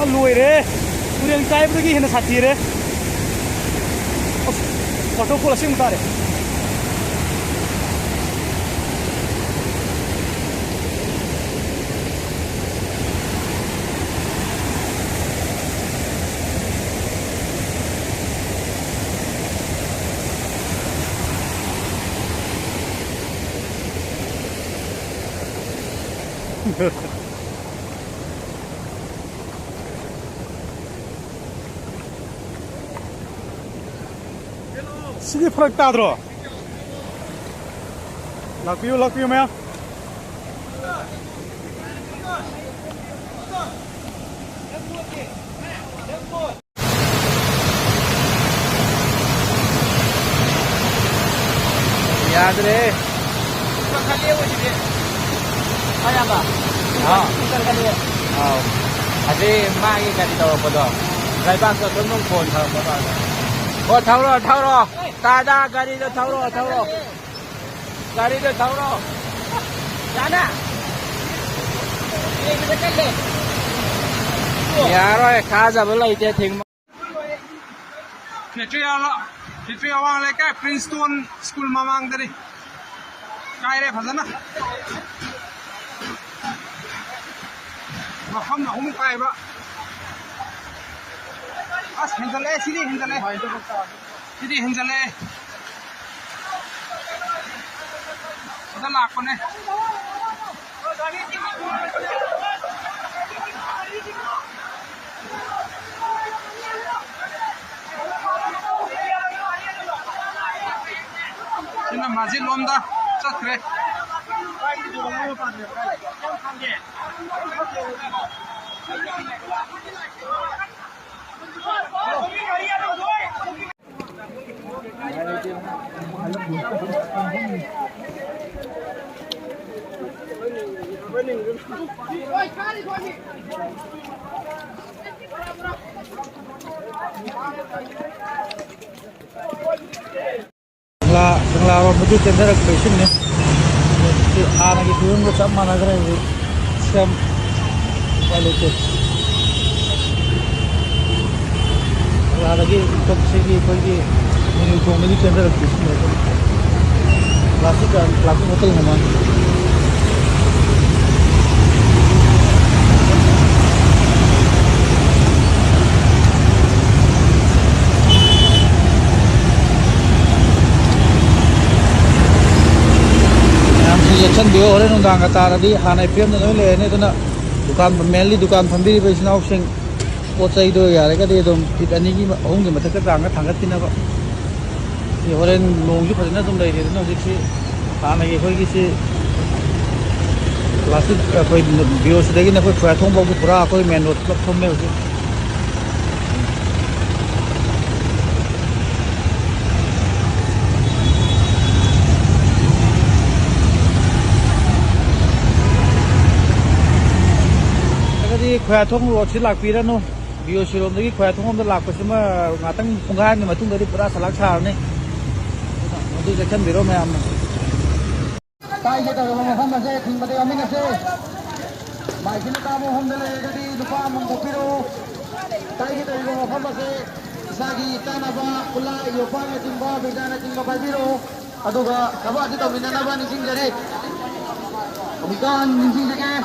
lùi đấy, tôi đang trái với cái hiện là sạch gì đấy, photo full là xem ta đấy. Sige farak tadro. Lakpiyo maya. याद रे ayah ba? Adi mai cái gì đâu có đâu. Cái bác có tốn nông phồn thở có đâu. Có tháo rồi. Ta đã cái gì đó tháo rồi. Cái gì đó tháo rồi. Jana. Ini kita kan deh. Ya rồi, khá giờ với lại thế thình. Phía trước vang lại cái Princeton School mà mang đây. Cái này phải không? Mà không là không phải vậy. Hình lệ, sini hình lệ. Sini hình lệ. Kita lạc con này. Ini masih lomda, sakre. Senglawan betul cendera kebesin ya. Si anak itu nggak sama negara ini. Siam kualitas. Kalau lagi untuk segi pergi ini cuma ini cendera kebesin ya. Plastik kan plastik hotel memang. Section dia orang undang kata tadi Hanai PM tu ni le na dukan mainly dukan pembeli besi nak sing pocai itu ya mereka dia tu kita ni ni orang yang macam kerang tangkat tina kok ni orang nunggu pada na tu dah dia tu jadi Hanai koi kisi plastik koi bios lagi na koi kuat thong bawa pura koi main road club thom ni khỏe thông rồi chỉ lạc phi đó luôn, bio sử dụng đấy khỏe thông không được lạc phải mà ngã tăng không gan nhưng mà chúng ta đi bữa salad xào này, tôi sẽ chân bị rồi mày ăn. Tai kita rumah Muhammad saya tinggal di Amin saya. Mai kita kamu Alhamdulillah jadi lupa mengkopiru. Tai kita rumah Muhammad saya sagi tanaba pula yopana timba bedana timba babiru. Aduga kaba kita minana ba nising jadi. Bukan nising jadi.